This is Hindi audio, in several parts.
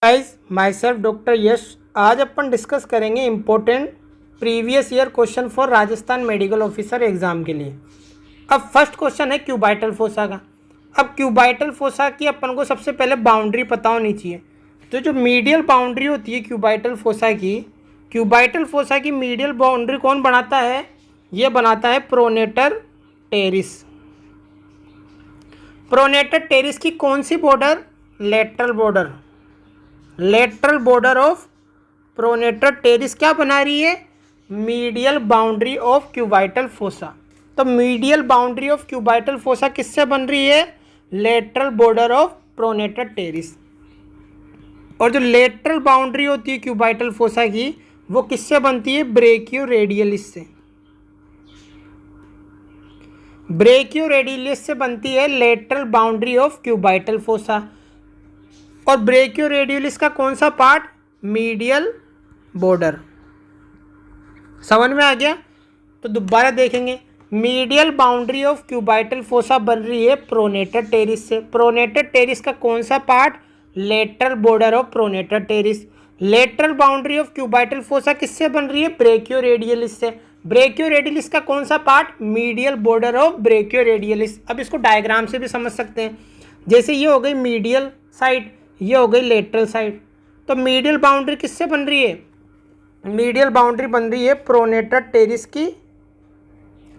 गाइस, माई सेल्फ डॉक्टर यश। आज अपन डिस्कस करेंगे important previous year question for Rajasthan medical officer exam के लिए। अब फर्स्ट क्वेश्चन है क्यूबाइटल फोसा का। अब क्यूबाइटल फोसा की अपन को सबसे पहले बाउंड्री पता होनी चाहिए। तो जो मीडियल बाउंड्री होती है क्यूबाइटल फोसा की मीडियल बाउंड्री कौन बनाता है? ये बनाता है प्रोनेटर टेरिस। प्रोनेटर टेरिस की कौन सी border? Lateral border of pronator teres क्या बना रही है? Medial boundary of cubital fossa. तो medial boundary of cubital fossa किससे बन रही है? Lateral border of pronator teres. और जो लेटरल बाउंड्री होती है क्यूबाइटल फोसा की, वो किससे बनती है? ब्रेकियो रेडियलिस से। ब्रेकियो रेडियलिस से बनती है lateral boundary of cubital fossa. और ब्रेकियो रेडियलिस का कौन सा पार्ट? Medial border. समझ में आ गया? तो दोबारा देखेंगे। Medial boundary of cubital fossa बन रही है प्रोनेटर टेरिस से। प्रोनेटर टेरिस का कौन सा part? Lateral border of pronator terrace. Lateral boundary of cubital fossa किससे बन रही है? ब्रेकियो रेडियलिस से। ब्रेकियो रेडियलिस का कौन सा part? Medial border of brachioradialis. अब इसको डायग्राम से भी समझ सकते हैं। जैसे ये हो गई मीडियल साइड, ये हो गई लेटरल साइड। तो मीडियल बाउंड्री किससे बन रही है? मीडियल बाउंड्री बन रही है प्रोनेटर टेरिस की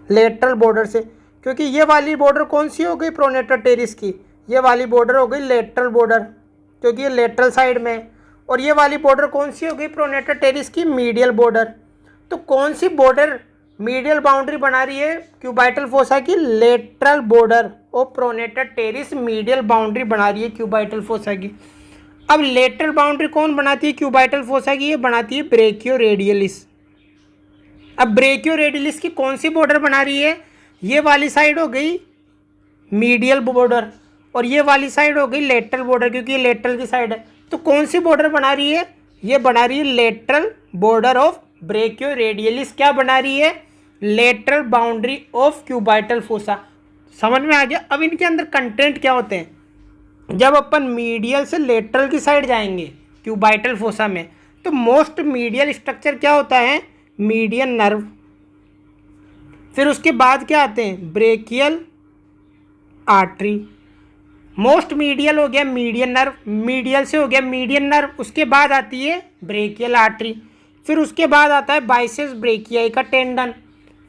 लेटरल बॉर्डर से। क्योंकि ये वाली बॉर्डर कौन सी हो गई प्रोनेटर टेरिस की? ये वाली बॉर्डर हो गई लेटरल बॉर्डर, क्योंकि ये लेटरल साइड में है। और ये वाली बॉर्डर कौन सी हो गई प्रोनेटर टेरिस की? Medial border. तो कौन सी बॉर्डर मीडियल बाउंड्री बना रही है क्यूबाइटल फोसा की? Lateral border of pronator terrace medial boundary बना रही है क्यूबाइटल फोसा की। अब लेटरल बाउंड्री कौन बनाती है क्यूबाइटल फोसा की? ये बनाती है ब्रेकियो रेडियलिस। अब ब्रेकियो रेडियलिस की कौन सी बॉर्डर बना रही है? ये वाली साइड हो गई मीडियल बॉर्डर और ये वाली साइड हो गई लेटरल बॉर्डर, क्योंकि ये लेटरल की साइड है। तो कौन सी बॉर्डर बना रही है? ये बना रही है लेटरल बॉर्डर ऑफ ब्रेकियो रेडियलिस। क्या बना रही है? Lateral boundary of cubital fossa. समझ में आ गया? अब इनके अंदर कंटेंट क्या होते हैं? जब अपन मीडियल से लेटरल की साइड जाएंगे क्यूबाइटल फोसा में, तो मोस्ट मीडियल स्ट्रक्चर क्या होता है? Median nerve. फिर उसके बाद क्या आते हैं? Brachial artery. मोस्ट मीडियल हो गया मीडियन नर्व, मीडियल से हो गया मीडियन नर्व। उसके बाद आती है ब्रेकियल आर्टरी। फिर उसके बाद आता है बाइसेप्स ब्रेकियाई का टेंडन।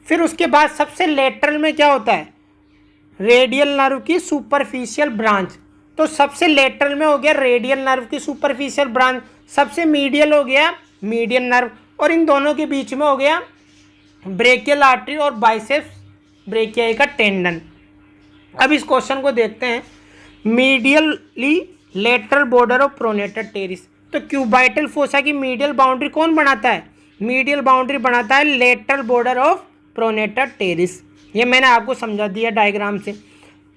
फिर उसके बाद सबसे लेटरल में क्या होता है? रेडियल नर्व की सुपरफिशियल ब्रांच। तो सबसे लेटरल में हो गया रेडियल नर्व की सुपरफिशियल ब्रांच, सबसे मीडियल हो गया मीडियन नर्व, और इन दोनों के बीच में हो गया ब्रेकियल आर्टरी और बाइसेप्स ब्रेकियाई का टेंडन। अब इस क्वेश्चन को देखते हैं। Medially lateral border of pronator terrace. तो क्यूबाइटल फोसा की मीडियल बाउंड्री कौन बनाता है? मीडियल बाउंड्री बनाता है lateral border of pronator terrace. ये मैंने आपको समझा दिया डायग्राम से।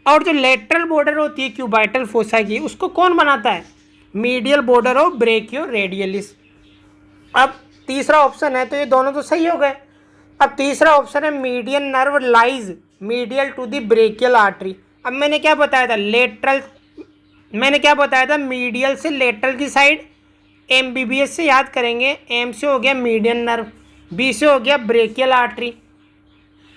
और जो लेटरल बॉर्डर होती है क्यूबाइटल फोसा की, उसको कौन बनाता है? Medial border of brachioradialis. अब तीसरा ऑप्शन है, तो ये दोनों तो सही हो गए। अब तीसरा ऑप्शन है median nerve lies medial to the brachial artery. अब मैंने क्या बताया था? मीडियल से लेटरल की साइड। एमबीबीएस से याद करेंगे। एम से हो गया मीडियन नर्व, बी से हो गया ब्रेकियल आर्टरी,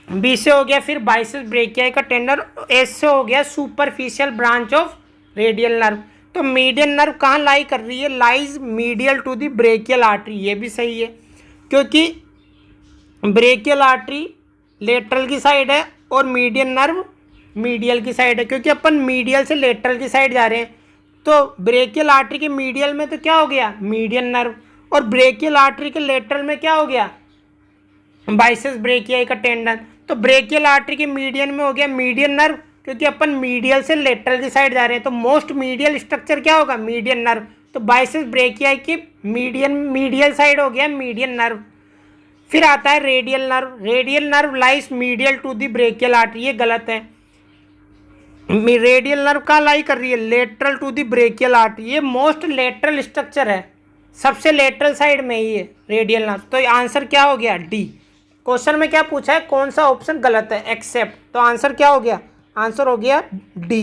बी से हो गया फिर बाइसेप्स ब्रेकियाई का टेंडन, एस से हो गया superficial branch of radial nerve. तो मीडियन नर्व कहाँ लाई कर रही है? Lies medial to the brachial artery. ये भी सही है, क्योंकि ब्रेकियल आर्टरी लेटरल की साइड है और मीडियन नर्व मीडियल की साइड है। क्योंकि अपन मीडियल से लेटरल की साइड जा रहे हैं, तो ब्रेकियल आर्टरी के मीडियल में तो क्या हो गया? Median nerve. और ब्रेकियल आर्टरी के लेटरल में क्या हो गया? बाइसेप्स ब्रेकियाई का टेंडन। तो ब्रेकियल आर्टरी के मीडियन में हो गया मीडियन नर्व, क्योंकि अपन मीडियल से लेटरल की साइड जा रहे हैं। तो मोस्ट मीडियल स्ट्रक्चर क्या होगा? Median nerve. तो बाइसेप्स ब्रेकियाई की मीडियल साइड हो गया मीडियन नर्व। फिर आता है radial nerve. Radial nerve lies medial to the brachial artery. ये गलत है। रेडियल नर्व कहाँ लाई कर रही है? Lateral to the brachial artery. ये मोस्ट लेटरल स्ट्रक्चर है, सबसे लेटरल साइड में ही है रेडियल नर्व। तो आंसर क्या हो गया? डी। क्वेश्चन में क्या पूछा है? कौन सा ऑप्शन गलत है? एक्सेप्ट। तो आंसर क्या हो गया? आंसर हो गया डी।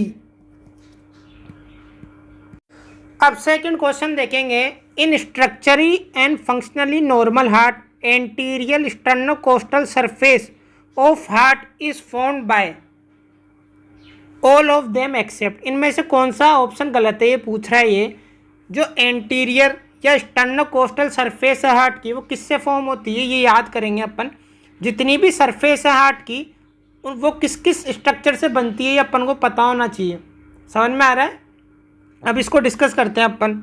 अब सेकंड क्वेश्चन देखेंगे। In structurally and functionally normal heart anterior sternocostal surface of heart is formed by all of them except. इनमें से कौन सा ऑप्शन गलत है, ये पूछ रहा है। ये जो एंटीरियर या स्टर्नोकोस्टल सरफेस है हार्ट की, वो किससे फॉर्म होती है, ये याद करेंगे अपन। जितनी भी सरफेस है हार्ट की, वो किस किस स्ट्रक्चर से बनती है, ये अपन को पता होना चाहिए। समझ में आ रहा है? अब इसको डिस्कस करते हैं अपन।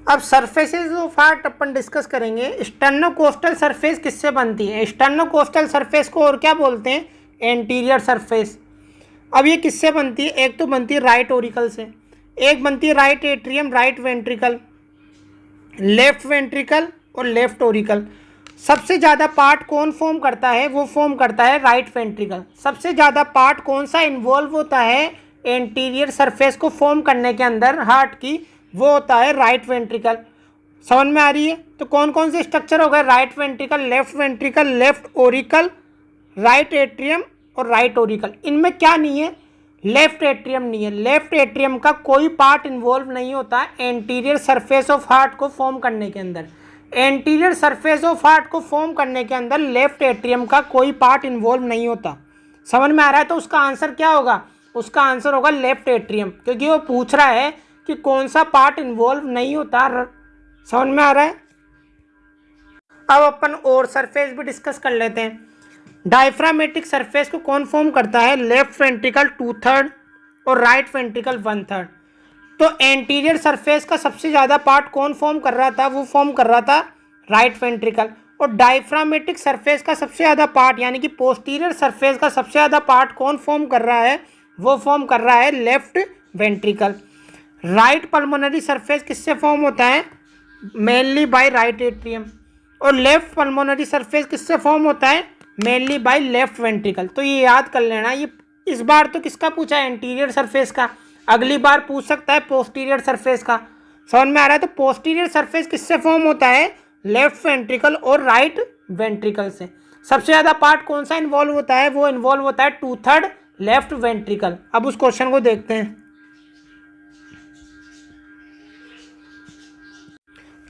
अब surfaces of heart upon discuss करेंगे। स्टर्नोकोस्टल सरफेस किससे बनती है? स्टर्नोकोस्टल सरफेस को और क्या बोलते हैं? Anterior surface. अब ये किससे बनती है? एक तो बनती है राइट ओरिकल से, एक बनती है right atrium, right ventricle, left ventricle और लेफ्ट ओरिकल। सबसे ज़्यादा पार्ट कौन फॉर्म करता है? वो फॉर्म करता है राइट वेंट्रिकल। सबसे ज़्यादा पार्ट कौन सा इन्वॉल्व होता है एंटीरियर सरफेस को फॉर्म करने के अंदर हार्ट की? वो होता है राइट वेंट्रिकल। समझ में आ रही है? तो कौन कौन से स्ट्रक्चर हो गए? Right ventricle, left Oracle, right atrium और राइट ओरिकल। इनमें क्या नहीं है? लेफ्ट एट्रियम नहीं है। लेफ्ट एट्रियम का कोई पार्ट इन्वॉल्व नहीं होता एंटीरियर सरफेस ऑफ हार्ट को फॉर्म करने के अंदर। एंटीरियर सरफेस ऑफ हार्ट को फॉर्म करने के अंदर लेफ्ट एट्रियम का कोई पार्ट इन्वॉल्व नहीं होता। समझ में आ रहा है? तो उसका आंसर क्या होगा? उसका आंसर होगा लेफ्ट एट्रियम, क्योंकि वो पूछ रहा है कि कौन सा पार्ट इन्वॉल्व नहीं होता। समझ में आ रहा है? अब अपन और सरफेस भी डिस्कस कर लेते हैं। डायफ्रामेटिक सरफेस को कौन फॉर्म करता है? लेफ्ट वेंट्रिकल 2/3 और राइट वेंट्रिकल 1/3। तो एंटीरियर सरफेस का सबसे ज़्यादा पार्ट कौन फॉर्म कर रहा था? वो फॉर्म कर रहा था राइट वेंट्रिकल। और डायफ्रामेटिक सरफेस का सबसे ज़्यादा पार्ट यानी कि पोस्टीरियर सरफेस का सबसे ज़्यादा पार्ट कौन फॉर्म कर रहा है? वो फॉर्म कर रहा है left ventricle. Right pulmonary surface किससे फॉर्म होता है? Mainly by right atrium. और लेफ्ट पल्मोनरी सरफेस किससे फॉर्म होता है? Mainly by left ventricle. तो ये याद कर लेना। ये इस बार तो किसका पूछा है? एंटीरियर सरफेस का। अगली बार पूछ सकता है पोस्टीरियर सरफेस का। समझ में आ रहा है? तो पोस्टीरियर सरफेस किससे फॉर्म होता है? लेफ्ट वेंट्रिकल और राइट वेंट्रिकल से। सबसे ज़्यादा पार्ट कौन सा इन्वॉल्व होता है? वो इन्वॉल्व होता है 2/3 लेफ्ट वेंट्रिकल। अब उस क्वेश्चन को देखते हैं।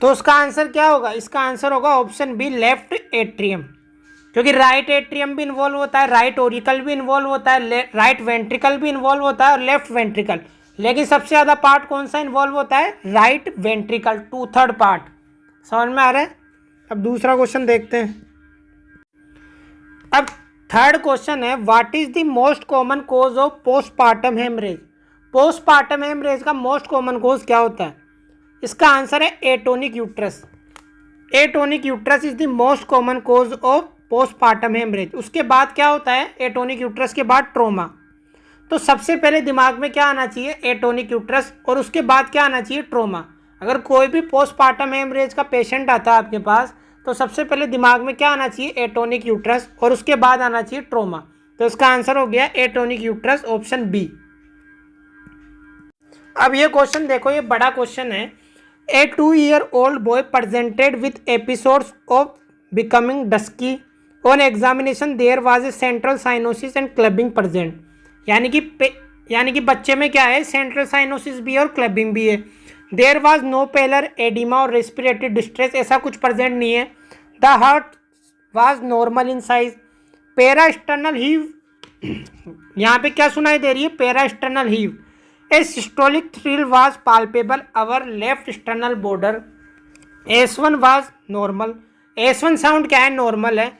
तो उसका आंसर क्या होगा? इसका आंसर होगा ऑप्शन बी, लेफ्ट एट्रियम। क्योंकि राइट एट्रियम भी इन्वॉल्व होता है, राइट ओरिकल भी इन्वॉल्व होता है, राइट वेंट्रिकल भी इन्वॉल्व होता है और लेफ्ट वेंट्रिकल। लेकिन सबसे ज़्यादा पार्ट कौन सा इन्वॉल्व होता है? Right ventricle, 2/3 part. समझ में आ रहा है? अब दूसरा क्वेश्चन देखते हैं। अब थर्ड क्वेश्चन है, what is the most common cause of postpartum haemorrhage? Postpartum haemorrhage का मोस्ट कॉमन कोज क्या होता है? इसका आंसर है atonic uterus. Atonic uterus is the most common cause of postpartum haemorrhage. उसके बाद क्या होता है? एटोनिक यूट्रस के बाद ट्रोमा। तो सबसे पहले दिमाग में क्या आना चाहिए? Atonic uterus. और उसके बाद क्या आना चाहिए? ट्रोमा। अगर कोई भी पोस्टपार्टम हेमरेज का पेशेंट आता है आपके पास, तो सबसे पहले दिमाग में क्या आना चाहिए? Atonic uterus. और उसके बाद आना चाहिए ट्रोमा। तो इसका आंसर हो गया एटोनिक यूट्रस, ऑप्शन बी। अब ये क्वेश्चन देखो, ये बड़ा क्वेश्चन है। ए 2-year-old boy presented with episodes of becoming dusky. On examination there was a central cyanosis and clubbing present. यानी कि बच्चे में क्या है? सेंट्रल साइनोसिस भी है और क्लबिंग भी है। There was no pallor edema और रेस्पिरेटरी डिस्ट्रेस, ऐसा कुछ प्रेजेंट नहीं है। The heart was normal in size. Parasternal heave, यहाँ पे क्या सुनाई दे रही है? Parasternal heave. A systolic thrill was palpable over left sternal border. S1 was normal. S1 sound क्या है? नॉर्मल है।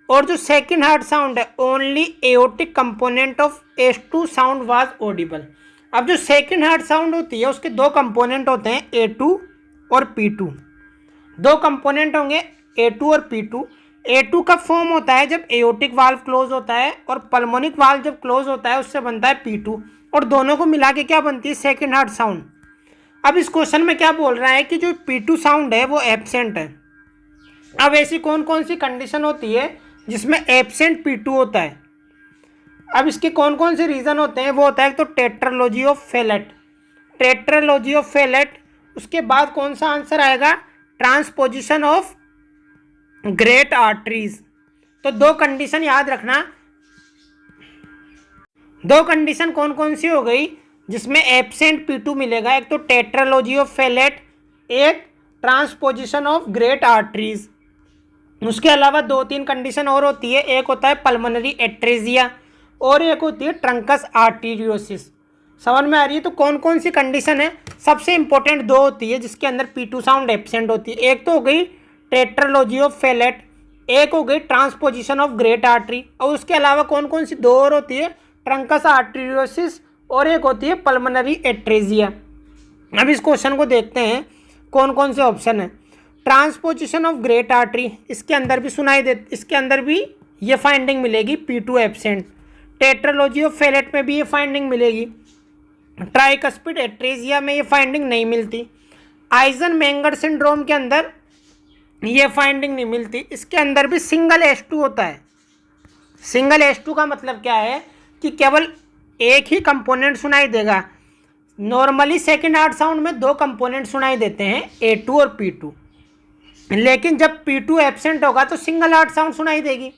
और जो सेकंड हार्ट साउंड है, only aortic component of S2 sound was audible. अब जो सेकंड हार्ट साउंड होती है उसके दो कंपोनेंट होते हैं, A2 और P2। दो कंपोनेंट होंगे A2 और P2। A2 का फॉर्म होता है जब एओटिक वाल्व क्लोज होता है, और पल्मोनिक वाल्व जब क्लोज होता है उससे बनता है P2। और दोनों को मिला के क्या बनती है? Second heart sound. अब इस क्वेश्चन में क्या बोल रहा है कि जो P2 साउंड है वो एब्सेंट है। अब ऐसी कौन कौन सी कंडीशन होती है जिसमें एब्सेंट P2 होता है? अब इसके कौन कौन से रीज़न होते हैं? वो होता है तो tetralogy of Fallot. Tetralogy of Fallot. उसके बाद कौन सा आंसर आएगा? Transposition of great arteries. तो दो कंडीशन याद रखना। दो कंडीशन कौन कौन सी हो गई? जिसमें एब्सेंट P2 मिलेगा, एक तो टेट्रालॉजी ऑफ फेलेट, एक ट्रांसपोजिशन ऑफ ग्रेट आर्टरीज। उसके अलावा 2-3 कंडीशन और होती है, एक होता है पल्मोनरी एट्रेजिया और एक होती है ट्रंकस आर्टीरियोसिस। समझ में आ रही है? तो कौन कौन सी कंडीशन है? सबसे इंपॉर्टेंट 2 होती है जिसके अंदर P2 साउंड एब्सेंट होती है, एक तो हो गई टेट्रालॉजी ऑफ फेलेट, एक हो गई ट्रांसपोजिशन ऑफ ग्रेट आर्टरी, और उसके अलावा कौन कौन सी 2 और होती है? ट्रंकस आर्टीरियोसिस और एक होती है पल्मोनरी एट्रेजिया। अब इस क्वेश्चन को देखते हैं कौन कौन से ऑप्शन है। ट्रांसपोजिशन ऑफ ग्रेट आर्टरी, इसके अंदर भी सुनाई दे, इसके अंदर भी ये फाइंडिंग मिलेगी P2 absent. Tetralogy of Fallot में भी ये फाइंडिंग मिलेगी। ट्राइकस्पिड एट्रेजिया में ये फाइंडिंग नहीं मिलती। आइजनमेंगर सिंड्रोम के अंदर ये फाइंडिंग नहीं मिलती। इसके अंदर भी सिंगल H2 होता है। सिंगल H2 का मतलब क्या है कि केवल एक ही कंपोनेंट सुनाई देगा। नॉर्मली सेकंड हार्ट साउंड में 2 कंपोनेंट सुनाई देते हैं, A2 और P2, लेकिन जब P2 एब्सेंट होगा तो सिंगल हार्ट साउंड सुनाई देगी,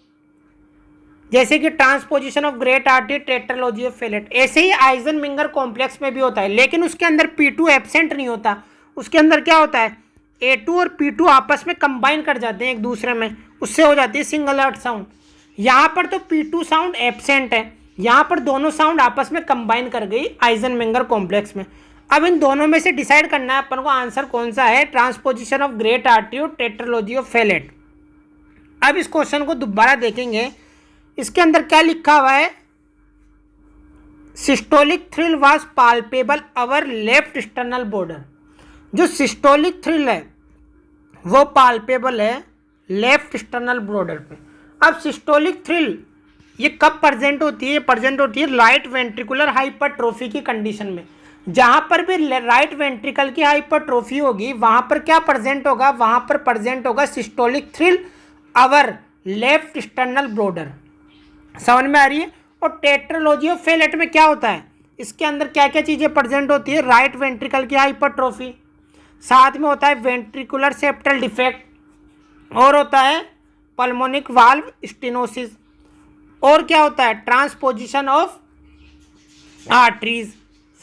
जैसे कि transposition of great artery, tetralogy of Fallot. ऐसे ही आइजनमेंगर कॉम्प्लेक्स में भी होता है, लेकिन उसके अंदर P2 एब्सेंट नहीं होता। उसके अंदर क्या होता है? A2 और P2 आपस में कंबाइन कर जाते हैं एक दूसरे में, उससे हो जाती है सिंगल हार्ट साउंड। यहाँ पर तो P2 साउंड एब्सेंट है, यहाँ पर दोनों साउंड आपस में कंबाइन कर गई आइजनमेंगर कॉम्प्लेक्स में। अब इन दोनों में से डिसाइड करना है अपन को आंसर कौन सा है, ट्रांसपोजिशन ऑफ ग्रेट आर्टरी और टेट्रालॉजी ऑफ फेलेट। अब इस क्वेश्चन को दोबारा देखेंगे, इसके अंदर क्या लिखा हुआ है? Systolic thrill was palpable over left external border. जो सिस्टोलिक थ्रिल है वो पाल्पेबल है लेफ्ट एक्सटर्नल बॉर्डर पे। अब सिस्टोलिक थ्रिल ये कब प्रेजेंट होती है? प्रेजेंट होती है राइट वेंट्रिकुलर हाइपरट्रोफी की कंडीशन में। जहां पर भी राइट वेंट्रिकल की हाइपरट्रोफी होगी वहां पर क्या प्रेजेंट होगा? वहां पर प्रेजेंट होगा सिस्टोलिक थ्रिल अवर लेफ्ट एक्सटर्नल बॉर्डर। समझ में आ रही है? और टेट्रालॉजी ऑफ फेलेट में क्या होता है? इसके अंदर क्या क्या चीज़ें प्रेजेंट होती है? राइट वेंट्रिकल की हाइपरट्रोफी, साथ में होता है वेंट्रिकुलर सेप्टल डिफेक्ट, और होता है पल्मोनिक वाल्व स्टेनोसिस, और क्या होता है? Transposition of arteries.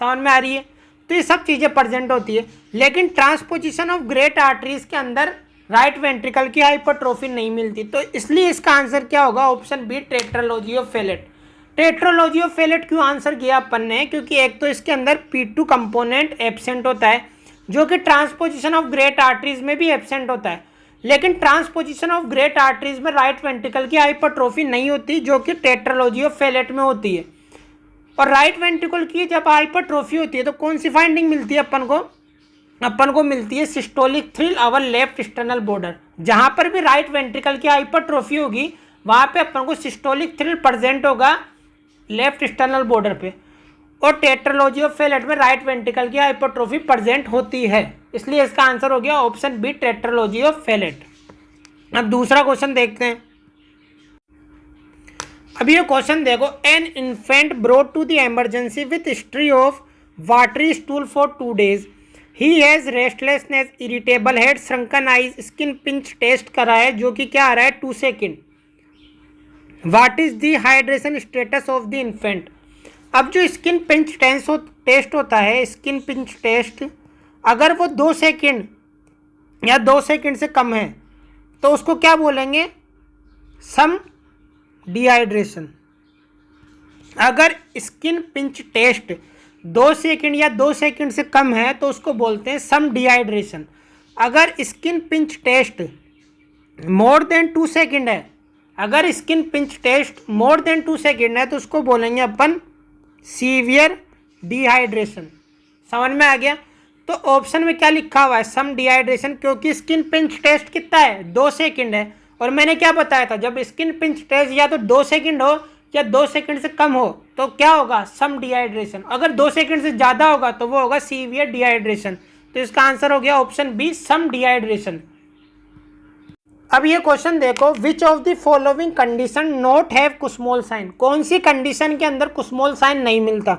समझ में आ रही है? तो ये सब चीज़ें प्रेजेंट होती है, लेकिन ट्रांसपोजिशन ऑफ ग्रेट आर्टरीज के अंदर राइट वेंट्रिकल की हाइपरट्रोफी नहीं मिलती। तो इसलिए इसका आंसर क्या होगा? Option B, tetralogy of Fallot. Tetralogy of Fallot क्यों आंसर किया अपन ने? क्योंकि एक तो इसके अंदर P2 कंपोनेंट एब्सेंट होता है, जो कि ट्रांसपोजिशन ऑफ ग्रेट आर्टरीज में भी एब्सेंट होता है, लेकिन ट्रांसपोजिशन ऑफ ग्रेट आर्टरीज में राइट वेंट्रिकल की हाइपरट्रोफी नहीं होती, जो कि टेट्रालॉजी ऑफ फेलेट में होती है। और राइट वेंट्रिकल की जब हाइपरट्रोफी होती है तो कौन सी फाइंडिंग मिलती है अपन को? अपन को मिलती है सिस्टोलिक थ्रिल अवर लेफ्ट एक्सटर्नल बॉर्डर। जहां पर भी राइट वेंट्रिकल की हाइपरट्रोफी होगी वहां पे अपन को सिस्टोलिक थ्रिल प्रेजेंट होगा लेफ्ट एक्सटर्नल बॉर्डर पे, और टेट्रालॉजी ऑफ फेलेट में राइट वेंट्रिकल की हाइपरट्रोफी प्रेजेंट होती है। इसलिए इसका आंसर हो गया option B, tetralogy of Fallot. अब दूसरा क्वेश्चन देखते हैं। अब ये क्वेश्चन देखो, an infant brought to the emergency with history of watery stool for 2 days। He has restlessness, irritable head, sunken eyes, skin pinch test करा है, जो कि क्या आ रहा है? 2 second. What is the hydration status of the infant. अब जो स्किन पिंच टेस्ट होता है, स्किन पिंच टेस्ट, अगर वो 2 सेकेंड या 2 सेकेंड से कम है तो उसको क्या बोलेंगे? सम डिहाइड्रेशन। अगर स्किन पिंच टेस्ट 2 सेकेंड या 2 सेकेंड से कम है तो उसको बोलते हैं सम डिहाइड्रेशन। अगर skin pinch test more than 2 second है, अगर skin pinch test more than 2 second है तो उसको बोलेंगे अपन सीवियर डिहाइड्रेशन। समझ में आ गया? तो ऑप्शन में क्या लिखा हुआ है? सम डिहाइड्रेशन, क्योंकि स्किन पिंच टेस्ट कितना है? 2 सेकेंड है। और मैंने क्या बताया था? जब स्किन पिंच टेस्ट या तो 2 सेकेंड हो या 2 सेकेंड से कम हो तो क्या होगा? सम डिहाइड्रेशन। अगर 2 सेकेंड से ज़्यादा होगा तो वो होगा सीवियर डिहाइड्रेशन। तो इसका आंसर हो गया ऑप्शन बी, सम डिहाइड्रेशन। अब ये क्वेश्चन देखो, which of the following condition not have Kussmaul sign. कौन सी कंडीशन के अंदर कुस्मोल साइन नहीं मिलता?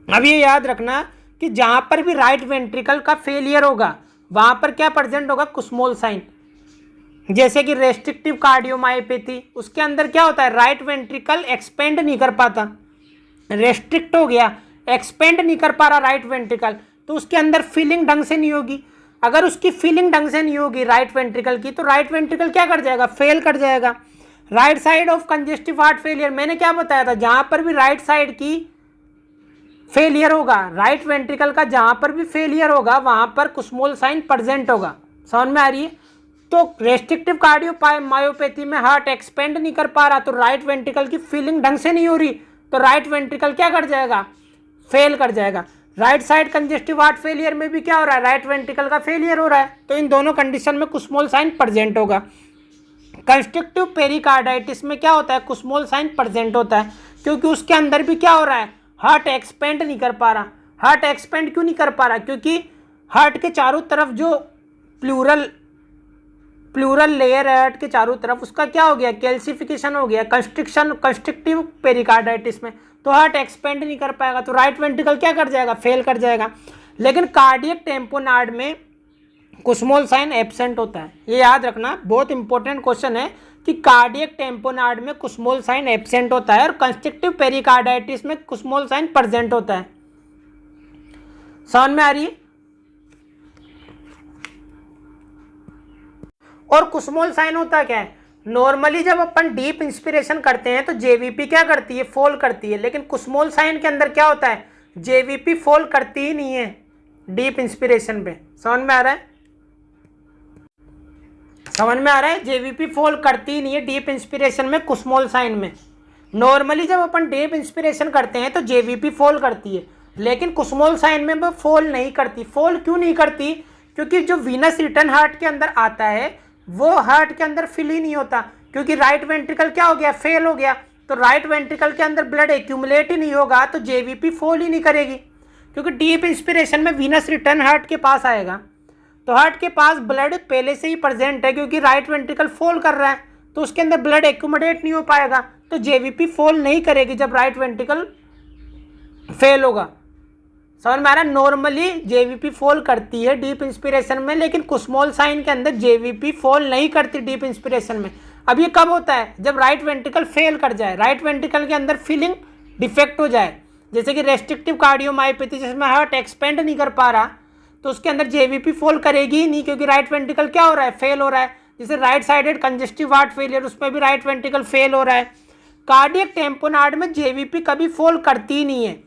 अब ये याद रखना कि जहां पर भी राइट वेंट्रिकल का फेलियर होगा वहां पर क्या प्रेजेंट होगा? कुस्मोल साइन। जैसे कि रेस्ट्रिक्टिव कार्डियोमायोपैथी, उसके अंदर क्या होता है? राइट वेंट्रिकल एक्सपेंड नहीं कर पाता, रेस्ट्रिक्ट हो गया, एक्सपेंड नहीं कर पा रहा राइट वेंट्रिकल, तो उसके अंदर फीलिंग ढंग से नहीं होगी। अगर उसकी फीलिंग ढंग से नहीं होगी राइट वेंट्रिकल की, तो राइट वेंट्रिकल क्या कर जाएगा, फेल कर जाएगा। Right side of congestive heart failure, मैंने क्या बताया था, जहां पर भी राइट साइड की फेलियर होगा, राइट वेंट्रिकल का जहां पर भी फेलियर होगा वहां पर कुस्मोल साइन प्रेजेंट होगा। समझ में आ रही है। तो रेस्ट्रिक्टिव कार्डियोमायोपैथी में हार्ट एक्सपेंड नहीं कर पा रहा, तो राइट वेंट्रिकल की फीलिंग ढंग से नहीं हो रही, तो राइट वेंट्रिकल क्या कर जाएगा, फेल कर जाएगा। Right side congestive heart failure में भी क्या हो रहा है, राइट वेंट्रिकल का फेलियर हो रहा है, तो इन दोनों कंडीशन में कुस्मोल साइन प्रेजेंट होगा। कंस्ट्रक्टिव पेरिकार्डाइटिस में क्या होता है, कुस्मोल साइन प्रेजेंट होता है, क्योंकि उसके अंदर भी क्या हो रहा है, हार्ट एक्सपेंड नहीं कर पा रहा। हार्ट एक्सपेंड क्यों नहीं कर पा रहा, क्योंकि हार्ट के चारों तरफ जो प्लूरल लेयर है हार्ट के चारों तरफ, उसका क्या हो गया, कैल्सिफिकेशन हो गया, कंस्ट्रक्टिव पेरिकार्डाइटिस में, तो हार्ट एक्सपेंड नहीं कर पाएगा, तो राइट वेंट्रिकल क्या कर जाएगा, फेल कर जाएगा। लेकिन कार्डियक टेम्पोनार्ड में कुस्मोल साइन एब्सेंट होता है, ये याद रखना, बहुत इंपॉर्टेंट क्वेश्चन है कि कार्डियक टेम्पोनार्ड में कुस्मोल साइन एब्सेंट होता है और कंस्ट्रक्टिव पेरिकार्डाइटिस में कुस्मोल साइन प्रेजेंट होता है। समझ में आ रही है। और कुस्मोल साइन होता क्या है, नॉर्मली जब अपन डीप इंस्पिरेशन करते हैं तो जेवीपी क्या करती है, फॉल करती है, लेकिन कुस्मोल साइन के अंदर क्या होता है, जेवीपी फॉल करती ही नहीं है डीप इंस्पिरेशन पे। समझ में आ रहा है, समझ में आ रहा है, जेवीपी फॉल करती ही नहीं है डीप इंस्पिरेशन में कुस्मोल साइन में। नॉर्मली जब अपन डीप इंस्पिरेशन करते हैं तो जेवीपी फॉल करती है, लेकिन कुस्मोल साइन में वो फॉल नहीं करती। फॉल क्यों नहीं करती, क्योंकि जो वीनस रिटर्न हार्ट के अंदर आता है वो हार्ट के अंदर फिल ही नहीं होता, क्योंकि राइट वेंट्रिकल क्या हो गया, फेल हो गया, तो राइट वेंट्रिकल के अंदर ब्लड एक्यूमुलेट ही नहीं होगा, तो जेवीपी फॉल ही नहीं करेगी, क्योंकि डीप इंस्पिरेशन में वीनस रिटर्न हार्ट के पास आएगा, तो हार्ट के पास ब्लड पहले से ही प्रेजेंट है, क्योंकि राइट वेंट्रिकल फॉल कर रहा है तो उसके अंदर ब्लड एक्यूमुलेट नहीं हो पाएगा, तो जेवीपी फॉल नहीं करेगी जब राइट वेंट्रिकल फेल होगा। समझ में आ रहा है, नॉर्मली जेवीपी फॉल करती है डीप इंस्पिरेशन में, लेकिन कुस्मोल साइन के अंदर जेवीपी फॉल नहीं करती डीप इंस्पिरेशन में। अब ये कब होता है, जब राइट वेंट्रिकल फेल कर जाए, राइट वेंट्रिकल के अंदर फीलिंग डिफेक्ट हो जाए, जैसे कि रेस्ट्रिक्टिव कार्डियोमायोपैथी जिसमें हार्ट एक्सपेंड नहीं कर पा रहा, तो उसके अंदर जेवीपी फॉल करेगी ही नहीं, क्योंकि राइट वेंट्रिकल क्या हो रहा है, फेल हो रहा है। जैसे right sided congestive heart failure, उसमें भी राइट वेंट्रिकल फेल हो रहा है। कार्डियक टेम्पोनार्ड में जेवीपी कभी फॉल करती ही नहीं है।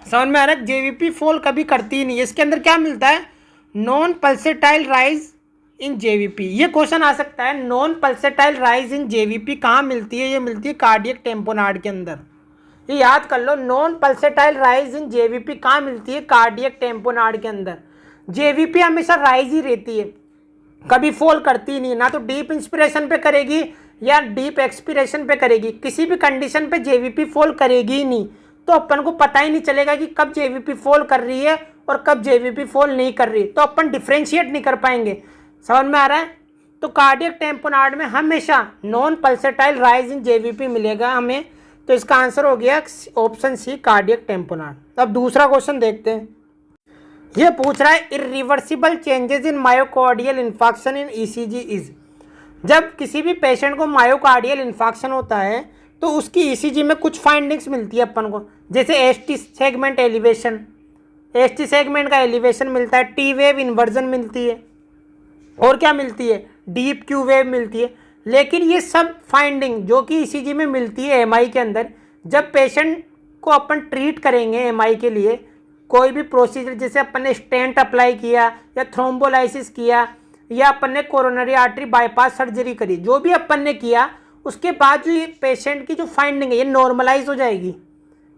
समझ में आ रहा है, जेवीपी फॉल कभी करती ही नहीं है। इसके अंदर क्या मिलता है, non pulsatile rise in JVP. ये क्वेश्चन आ सकता है, non pulsatile rise in JVP कहाँ मिलती है, ये मिलती है कार्डियक टेम्पोनार्ड के अंदर। ये याद कर लो, non pulsatile rise in JVP कहाँ मिलती है, कार्डियक टेम्पोनार्ड के अंदर। जेवीपी हमेशा राइज ही रहती है, कभी फॉल करती ही नहीं, ना तो डीप इंस्पिरेशन पे करेगी या डीप एक्सपिरेशन पे करेगी, किसी भी कंडीशन पे जेवीपी फॉल करेगी ही नहीं, तो अपन को पता ही नहीं चलेगा कि कब जेवीपी फॉल कर रही है और कब जेवीपी फॉल नहीं कर रही, तो अपन डिफ्रेंशिएट नहीं कर पाएंगे। समझ में आ रहा है, तो कार्डियक टेम्पोनार्ड में हमेशा non pulsatile rise in JVP मिलेगा हमें, तो इसका आंसर हो गया ऑप्शन सी, कार्डियक टेम्पोनार्ड। अब दूसरा क्वेश्चन देखते हैं, ये पूछ रहा है irreversible changes in myocardial infarction in ECG is. जब किसी भी पेशेंट को मायोकार्डियल इन्फाक्शन होता है तो उसकी ईसीजी में कुछ फाइंडिंग्स मिलती है अपन को, जैसे ST segment elevation, ST segment का एलिवेशन मिलता है, टी वेव इन्वर्जन मिलती है, और क्या मिलती है, डीप क्यू वेव मिलती है। लेकिन ये सब फाइंडिंग जो कि ईसीजी में मिलती है एमआई के अंदर, जब पेशेंट को अपन ट्रीट करेंगे एमआई के लिए कोई भी प्रोसीजर, जैसे अपन ने स्टेंट अप्लाई किया या थ्रोम्बोलाइसिस किया या अपन ने कोरोनरी आर्टरी बाईपास सर्जरी करी, जो भी अपन ने किया, उसके बाद जो ये पेशेंट की जो फाइंडिंग है ये नॉर्मलाइज हो जाएगी,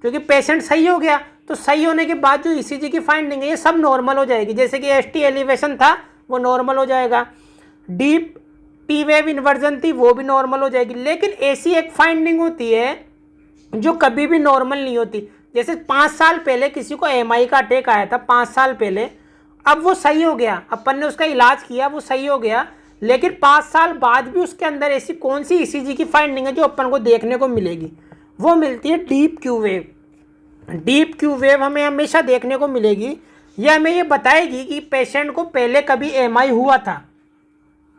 क्योंकि पेशेंट सही हो गया, तो सही होने के बाद जो ईसीजी की फाइंडिंग है ये सब नॉर्मल हो जाएगी। जैसे कि एसटी एलिवेशन था वो नॉर्मल हो जाएगा, डीप टी वेव इन्वर्जन थी वो भी नॉर्मल हो जाएगी। लेकिन ऐसी एक फाइंडिंग होती है जो कभी भी नॉर्मल नहीं होती, जैसे 5 साल पहले किसी को एमआई का अटैक आया था, 5 साल पहले, अब वो सही हो गया, अपन ने उसका इलाज किया, वो सही हो गया, लेकिन 5 साल बाद भी उसके अंदर ऐसी कौन सी ईसीजी की फाइंडिंग है जो अपन को देखने को मिलेगी, वो मिलती है deep Q wave. Deep Q wave हमें हमेशा देखने को मिलेगी, यह हमें ये बताएगी कि पेशेंट को पहले कभी एमआई हुआ था,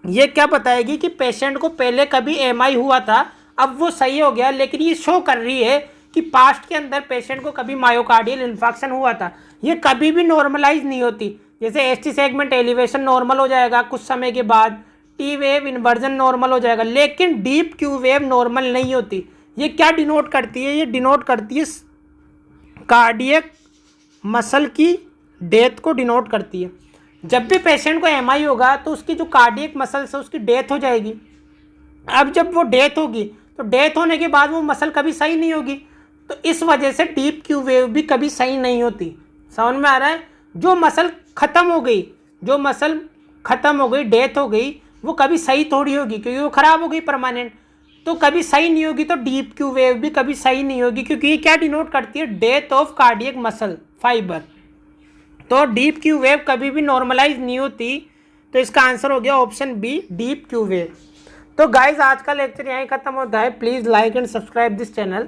ये क्या बताएगी कि पेशेंट को पहले कभी एमआई हुआ था, अब वो सही हो गया, लेकिन ये शो कर रही है कि पास्ट के अंदर पेशेंट को कभी मायोकार्डियल इन्फार्क्शन हुआ था, ये कभी भी नॉर्मलाइज नहीं होती। जैसे एसटी सेगमेंट एलिवेशन नॉर्मल हो जाएगा कुछ समय के बाद, टी वेव इन्वर्जन नॉर्मल हो जाएगा, लेकिन डीप क्यू वेव नॉर्मल नहीं होती। ये क्या डिनोट करती है? ये डिनोट करती है कार्डियक मसल की डेथ को डिनोट करती है। जब भी पेशेंट को एमआई होगा तो उसकी जो कार्डियक मसल से उसकी डेथ हो जाएगी। अब जब वो डेथ होगी तो डेथ होने के बाद वो मसल कभी सही नहीं होगी, तो इस वजह से डीप क्यू वेव भी कभी सही नहीं होती। समझ में आ रहा है? जो मसल खत्म हो गई, जो मसल खत्म हो गई, डेथ हो गई, वो कभी सही थोड़ी होगी क्योंकि वो खराब हो गई परमानेंट, तो कभी सही नहीं होगी। तो डीप क्यू वेव भी कभी सही नहीं होगी क्योंकि ये क्या डिनोट करती है? Death of cardiac muscle fibre. तो डीप क्यू वेव कभी भी नॉर्मलाइज नहीं होती। तो इसका आंसर हो गया option B, deep Q wave. तो गाइज आज का लेक्चर यहीं खत्म होता है। Please like and subscribe this channel.